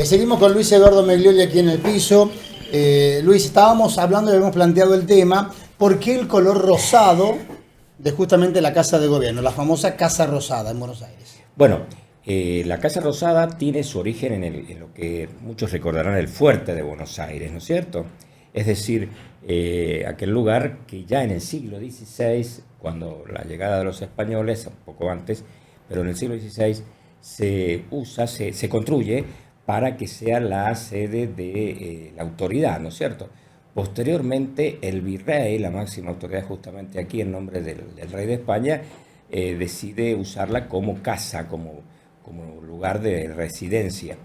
Seguimos con Luis Eduardo Meglioli aquí en el piso. Luis, estábamos hablando y habíamos planteado el tema, ¿por qué el color rosado de justamente la Casa de Gobierno, la famosa Casa Rosada en Buenos Aires? Bueno, la Casa Rosada tiene su origen en lo que muchos recordarán el Fuerte de Buenos Aires, ¿no es cierto? Es decir, aquel lugar que ya en el siglo XVI, cuando la llegada de los españoles, un poco antes, pero en el siglo XVI se construye para que sea la sede de la autoridad, ¿no es cierto? Posteriormente, el virrey, la máxima autoridad justamente aquí en nombre del rey de España, decide usarla como casa, como lugar de residencia.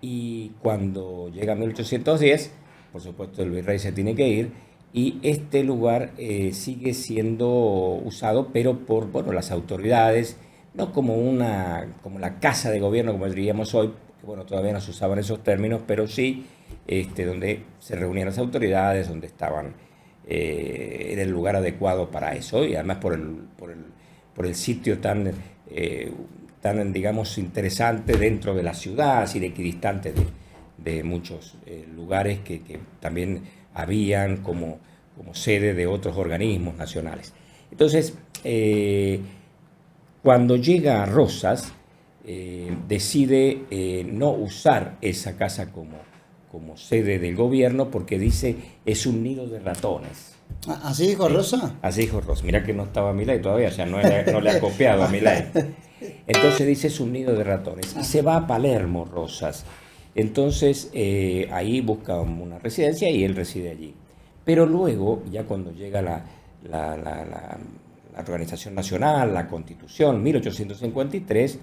Y cuando llega 1810, por supuesto el virrey se tiene que ir y este lugar sigue siendo usado, pero por las autoridades, no como la casa de gobierno como diríamos hoy, que todavía no se usaban esos términos, pero sí donde se reunían las autoridades, donde estaban, era el lugar adecuado para eso, y además por el sitio tan digamos, interesante dentro de la ciudad, así de equidistante de muchos lugares que también habían como sede de otros organismos nacionales. Entonces, cuando llega a Rosas, decide no usar esa casa como sede del gobierno porque dice es un nido de ratones. ¿Así dijo Rosa? Así dijo Rosa. Mirá que no estaba Milei todavía, o sea, no le ha copiado a Milei. Entonces dice es un nido de ratones. Y se va a Palermo, Rosas. Entonces ahí busca una residencia y él reside allí. Pero luego, ya cuando llega la Organización Nacional, la Constitución, 1853,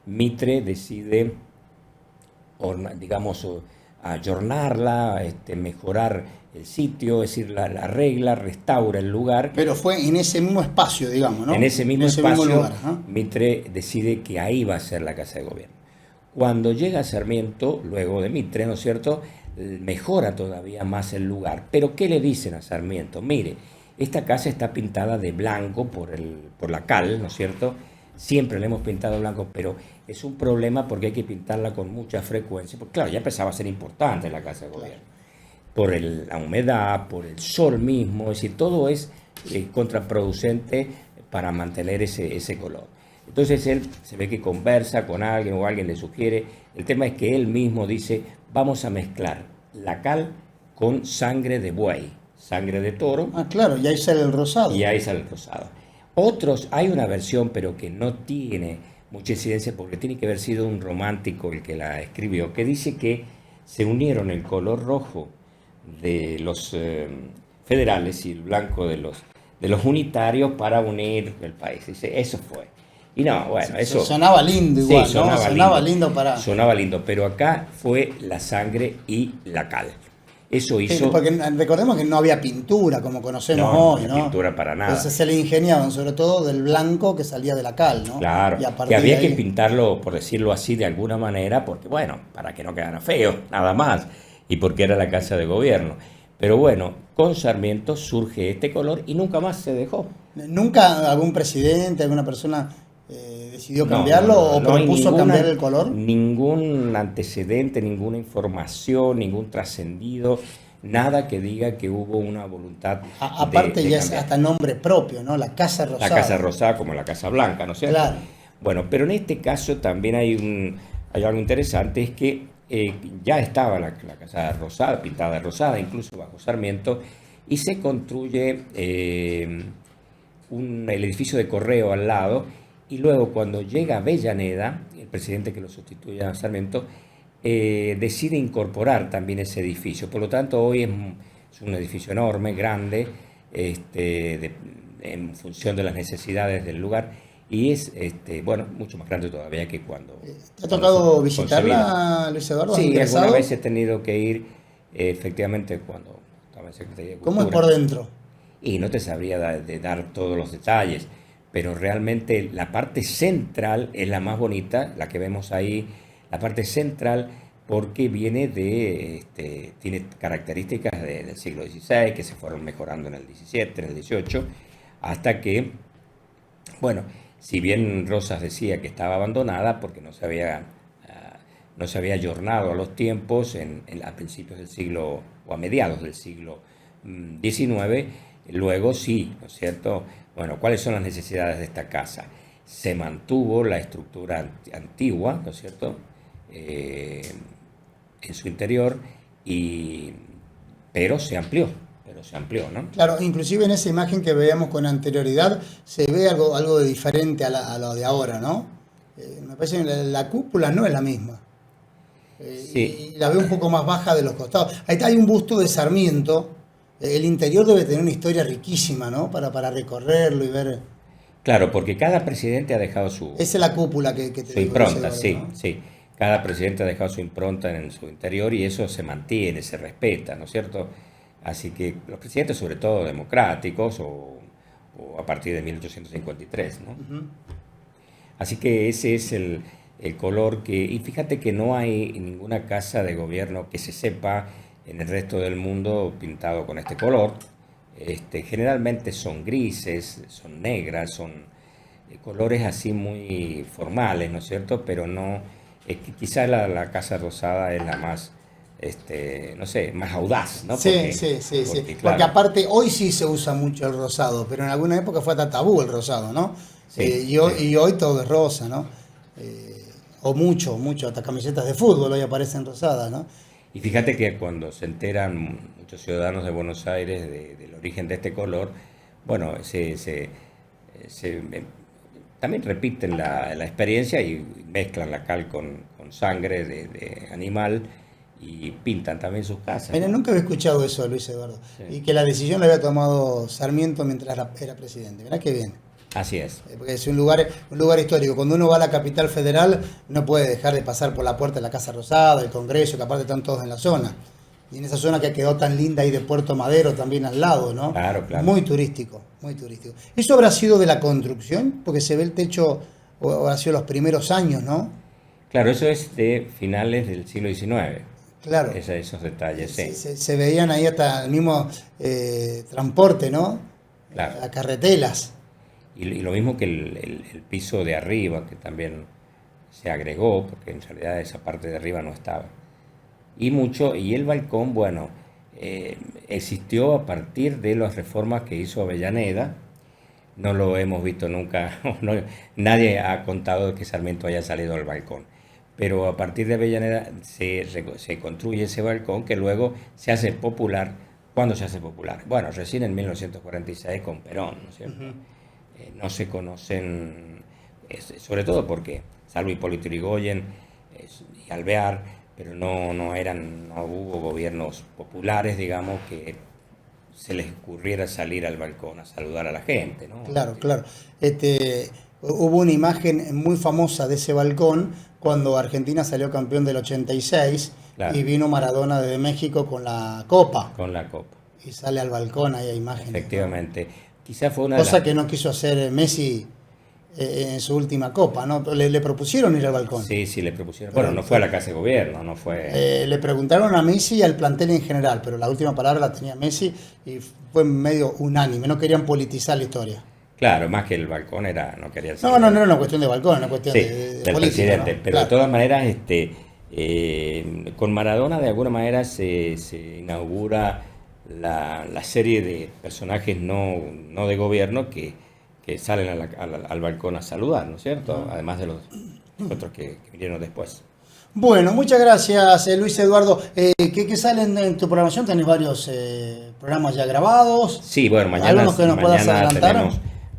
Mitre decide, digamos, ayornarla, mejorar el sitio, es decir, la arregla, restaura el lugar. Pero fue en ese mismo espacio, digamos, ¿no? En ese mismo espacio, lugar, ¿no? Mitre decide que ahí va a ser la Casa de Gobierno. Cuando llega Sarmiento, luego de Mitre, ¿no es cierto?, mejora todavía más el lugar. Pero ¿qué le dicen a Sarmiento? Mire, esta casa está pintada de blanco por la cal, ¿no es cierto? Siempre la hemos pintado blanco, pero es un problema porque hay que pintarla con mucha frecuencia. Porque claro, ya empezaba a ser importante la Casa de Gobierno. Por la humedad, por el sol mismo, es decir, todo es contraproducente para mantener ese color. Entonces él se ve que conversa con alguien o alguien le sugiere. El tema es que él mismo dice, vamos a mezclar la cal con sangre de buey, sangre de toro. Ah, claro, y ahí sale el rosado. Y ahí sale el rosado. Hay una versión, pero que no tiene mucha incidencia porque tiene que haber sido un romántico el que la escribió, que dice que se unieron el color rojo de los federales y el blanco de los unitarios para unir el país. Dice, eso fue. Y no, bueno, eso... Sonaba lindo igual, sí, ¿no? Sonaba lindo para... Sonaba lindo, pero acá fue la sangre y la cal. Eso hizo... Sí, porque recordemos que no había pintura como conocemos hoy, ¿no? No había pintura para nada. Entonces se le ingeniaban, sobre todo del blanco que salía de la cal, ¿no? Claro, que había que pintarlo, por decirlo así, de alguna manera, porque bueno, para que no quedara feo, nada más, y porque era la Casa de Gobierno. Pero bueno, con Sarmiento surge este color y nunca más se dejó. ¿Nunca algún presidente, alguna persona decidió cambiarlo o propuso cambiar el color? Ningún antecedente, ninguna información, ningún trascendido, nada que diga que hubo una voluntad aparte ya es hasta nombre propio, ¿no? La Casa Rosada. La Casa Rosada como la Casa Blanca, ¿no es cierto? Claro. Bueno, pero en este caso también hay algo interesante, es que ya estaba la Casa Rosada, pintada de rosada, incluso bajo Sarmiento, y se construye el edificio de correo al lado, y luego cuando llega Avellaneda, el presidente que lo sustituye a Sarmiento, decide incorporar también ese edificio. Por lo tanto, hoy es un edificio enorme, grande, en función de las necesidades del lugar, y es mucho más grande todavía que cuando... ¿Te ha tocado visitarla, Luis Eduardo? Sí, alguna vez he tenido que ir, efectivamente, cuando estaba en Secretaría de Cultura. ¿Cómo es por dentro? Y no te sabría dar todos los detalles, pero realmente la parte central es la más bonita, la que vemos ahí, la parte central, porque viene tiene características del siglo XVI, que se fueron mejorando en el XVII, en el XVIII, hasta que, bueno, si bien Rosas decía que estaba abandonada porque no se había no se había ayornado a los tiempos a principios del siglo o a mediados del siglo XIX. Luego sí, ¿no es cierto? Bueno, ¿cuáles son las necesidades de esta casa? Se mantuvo la estructura antigua, ¿no es cierto?, en su interior, pero se amplió, ¿no? Claro, inclusive en esa imagen que veíamos con anterioridad se ve algo de diferente a lo de ahora, ¿no? Me parece que la cúpula no es la misma. Sí. Y la veo un poco más baja de los costados. Ahí hay un busto de Sarmiento. El interior debe tener una historia riquísima, ¿no? Para recorrerlo y ver. Claro, porque cada presidente ha dejado su... Esa es la cúpula que te su digo, impronta, Eduardo, sí, ¿no? sí. Cada presidente ha dejado su impronta en su interior y eso se mantiene, se respeta, ¿no es cierto? Así que los presidentes, sobre todo democráticos o a partir de 1853, ¿no? Ujú. Así que ese es el color que... Y fíjate que no hay ninguna casa de gobierno que se sepa en el resto del mundo pintado con este color. Generalmente son grises, son negras, son colores así muy formales, ¿no es cierto? Pero no... quizá la Casa Rosada es la más, no sé, más audaz, ¿no? Sí, sí. Porque, Porque claro, aparte hoy sí se usa mucho el rosado, pero en alguna época fue hasta tabú el rosado, ¿no? sí, Y hoy todo es rosa, ¿no? O mucho, hasta camisetas de fútbol hoy aparecen rosadas, ¿no? y fíjate que cuando se enteran muchos ciudadanos de Buenos Aires del origen de este color, bueno, también repiten la experiencia y mezclan la cal con sangre de animal y pintan también sus casas, Mira, ¿no? nunca había escuchado eso, Luis Eduardo. Sí. Y que la decisión la había tomado Sarmiento mientras era presidente. Mirá qué bien. Así es. Porque es un lugar histórico. Cuando uno va a la capital federal, no puede dejar de pasar por la puerta de la Casa Rosada, el Congreso, que aparte están todos en la zona. Y en esa zona que quedó tan linda ahí de Puerto Madero, también al lado, ¿no? Claro, claro. Muy turístico, muy turístico. ¿Eso habrá sido de la construcción? Porque se ve el techo, o habrá sido los primeros años, ¿no? Claro, eso es de finales del siglo XIX. Claro. Esos detalles, sí. Se veían ahí hasta el mismo transporte, ¿no? Claro. A carretelas. Y lo mismo que el piso de arriba, que también se agregó, porque en realidad esa parte de arriba no estaba. Y el balcón, bueno, existió a partir de las reformas que hizo Avellaneda. No lo hemos visto nunca, nadie ha contado que Sarmiento haya salido al balcón. Pero a partir de Avellaneda se construye ese balcón que luego se hace popular. ¿Cuándo se hace popular? Bueno, recién en 1946 con Perón, ¿no es cierto? No se conocen, sobre todo porque, salvo Hipólito Yrigoyen y Alvear, pero no hubo gobiernos populares, digamos, que se les ocurriera salir al balcón a saludar a la gente, ¿no? Claro, claro. Hubo una imagen muy famosa de ese balcón cuando Argentina salió campeón del 86, Claro. y vino Maradona desde México con la copa Con la copa, y sale al balcón, ahí hay imágenes, ¿no? efectivamente. Quizás fue una de Cosa las... que no quiso hacer Messi en su última copa, ¿no? Le propusieron ir al balcón. Sí, le propusieron. Bueno, no fue a la Casa de Gobierno, no fue... Le preguntaron a Messi y al plantel en general, pero la última palabra la tenía Messi y fue medio unánime, no querían politizar la historia. Claro, más que el balcón no quería No era una cuestión de balcón, era una cuestión Sí, de del política, presidente, ¿no? pero Claro. de todas maneras, con Maradona de alguna manera se inaugura la serie de personajes no de gobierno que salen al balcón a saludar, ¿no es cierto? Además de los otros que vinieron después. Bueno, muchas gracias, Luis Eduardo. ¿Qué salen en tu programación? ¿Tenés varios programas ya grabados? Sí, bueno, ¿Algunos que nos puedas adelantar?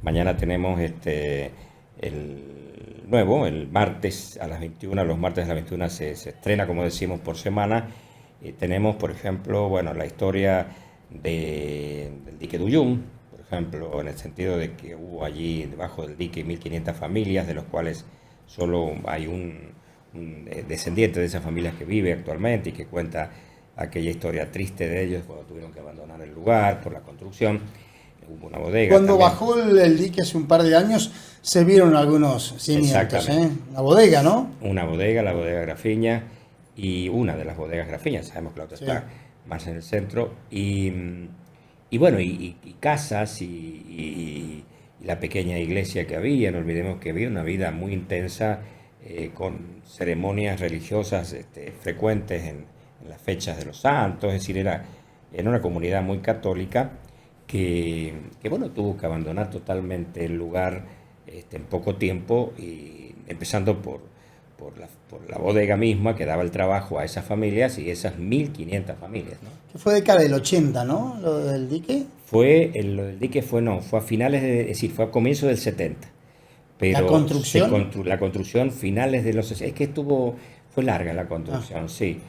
mañana tenemos el nuevo, el martes a las 21, los martes a las 21 se estrena, como decimos, por semana. Tenemos, por ejemplo, bueno, la historia del dique de Uyum, por ejemplo, en el sentido de que hubo allí debajo del dique 1.500 familias, de los cuales solo hay un descendiente de esas familias que vive actualmente y que cuenta aquella historia triste de ellos cuando tuvieron que abandonar el lugar por la construcción. Hubo una bodega. Cuando también. bajó el dique hace un par de años, se vieron algunos cimientos, ¿eh? Una bodega, ¿no? Una bodega, la bodega Grafiña, y una de las bodegas Grafiña, sabemos que la otra Sí. está más en el centro, y bueno, y casas y la pequeña iglesia que había. No olvidemos que había una vida muy intensa con ceremonias religiosas frecuentes en las fechas de los santos, es decir, era una comunidad muy católica que bueno, tuvo que abandonar totalmente el lugar en poco tiempo, y empezando por la bodega misma que daba el trabajo a esas familias y esas 1.500 familias, ¿no? Que fue década del 80, ¿no? Lo del dique. Lo del dique fue a finales es decir, fue a comienzos del 70. Pero ¿La construcción? la construcción finales de los 60. Es que fue larga la construcción, sí.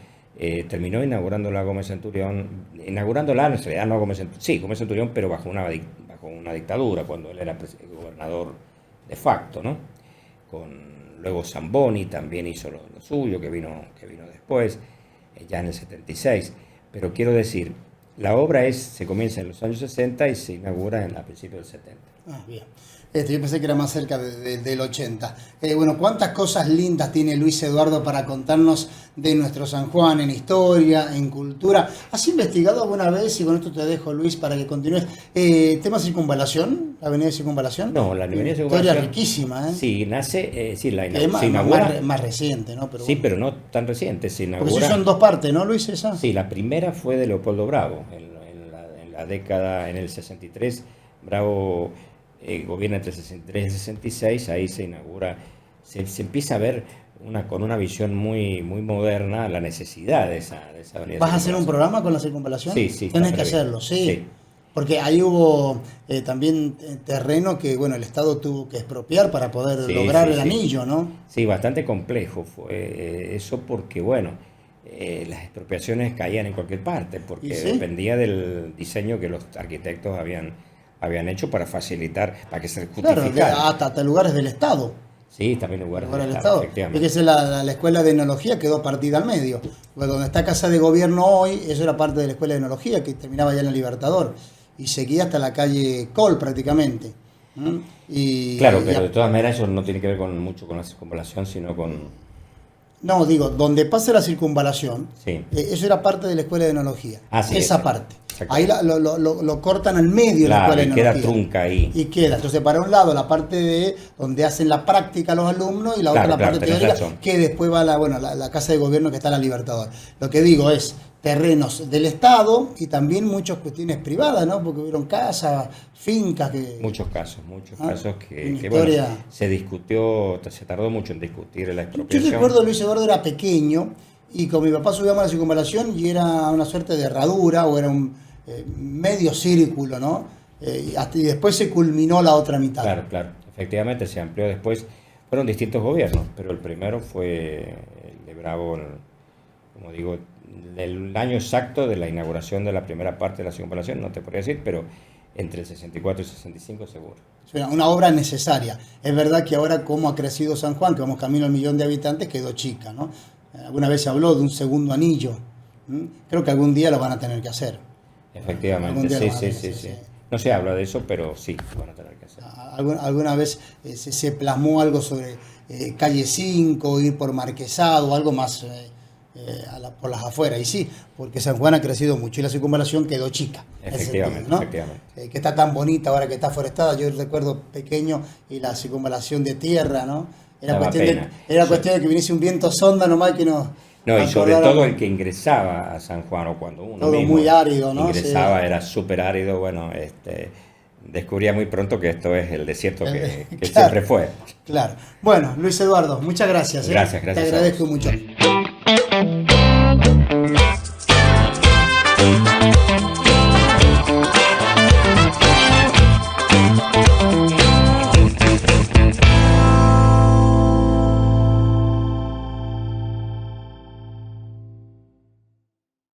Terminó inaugurándola Gómez Centurión, inaugurándola en realidad no Gómez Centurión, sí, Gómez Centurión, pero bajo una dictadura, cuando él era gobernador de facto, ¿no? Luego Zamboni también hizo lo suyo, que vino después, ya en el 76. Pero quiero decir, la obra se comienza en los años 60 y se inaugura a principios del 70. Bien. Yo pensé que era más cerca del 80. Bueno, ¿cuántas cosas lindas tiene Luis Eduardo para contarnos de nuestro San Juan en historia, en cultura? ¿Has investigado alguna vez, y con esto te dejo, Luis, para que continúes, tema Circunvalación, la avenida de Circunvalación? No, la avenida de Circunvalación. Historia riquísima, ¿eh? Sí, nace, sí, se inaugura. Más reciente, ¿no? Pero sí, bueno. pero no tan reciente. Se inaugura. Porque sí son dos partes, ¿no, Luis, esa? Sí, la primera fue de Leopoldo Bravo, en el 63. Bravo gobierna entre el 63 y el 66, ahí se inaugura, se empieza a ver con una visión muy, muy moderna la necesidad de esa avenida. ¿Vas a hacer un programa con la Circunvalación? Sí. Tienes que hacerlo, sí. Porque ahí hubo también terreno que, bueno, el Estado tuvo que expropiar para poder lograr el anillo, ¿no? Sí, bastante complejo fue eso, porque, bueno, las expropiaciones caían en cualquier parte, porque dependía del diseño que los arquitectos habían hecho para facilitar, para que se justificara. Claro, hasta lugares del Estado. Sí, también lugares del Estado, efectivamente. Fíjese, la Escuela de Enología quedó partida al medio. Porque donde está Casa de Gobierno hoy, eso era parte de la Escuela de Enología, que terminaba ya en el Libertador. Y seguía hasta la calle Col, prácticamente. Claro, pero de todas maneras eso no tiene que ver mucho con la circunvalación, sino con... No, digo, donde pasa la Circunvalación, sí. Eso era parte de la Escuela de Enología. Sí, esa parte. Ahí lo cortan al medio de la Escuela de Enología. Y queda trunca ahí. Y queda. Entonces, para un lado, la parte de donde hacen la práctica los alumnos, y la otra la parte teórica, que después va la Casa de Gobierno, que está en la Libertador. Lo que digo es terrenos del Estado y también muchas cuestiones privadas, ¿no? Porque hubieron casas, fincas que... Muchos casos que bueno, se discutió, se tardó mucho en discutir la expropiación. Yo recuerdo, Luis Eduardo era pequeño, y con mi papá subíamos a la Circunvalación y era una suerte de herradura, o era un medio círculo, ¿no? Y después se culminó la otra mitad. Claro, efectivamente se amplió después. Fueron distintos gobiernos, pero el primero fue el de Bravo, como digo, el año exacto de la inauguración de la primera parte de la Circunvalación, no te podría decir, pero entre el 64 y 65 seguro. Una obra necesaria. Es verdad que ahora, como ha crecido San Juan, que vamos camino al 1.000.000 de habitantes, quedó chica, ¿no? Alguna vez se habló de un segundo anillo. Creo que algún día lo van a tener que hacer. Efectivamente, sí. No se habla de eso, pero sí, lo van a tener que hacer. Alguna vez se plasmó algo sobre calle 5, ir por Marquesado, algo más por las afueras. Y sí, porque San Juan ha crecido mucho y la Circunvalación quedó chica. Efectivamente, ¿no? efectivamente. Que está tan bonita ahora que está forestada. Yo recuerdo pequeño y la Circunvalación de tierra, ¿no? Era cuestión de que viniese un viento sonda nomás que no... No, y sobre todo el que ingresaba a San Juan, o cuando uno todo mismo muy árido, ¿no? ingresaba, era súper árido. Bueno, descubría muy pronto que esto es el desierto que claro, siempre fue. Claro. Bueno, Luis Eduardo, muchas gracias. Gracias. Te agradezco mucho.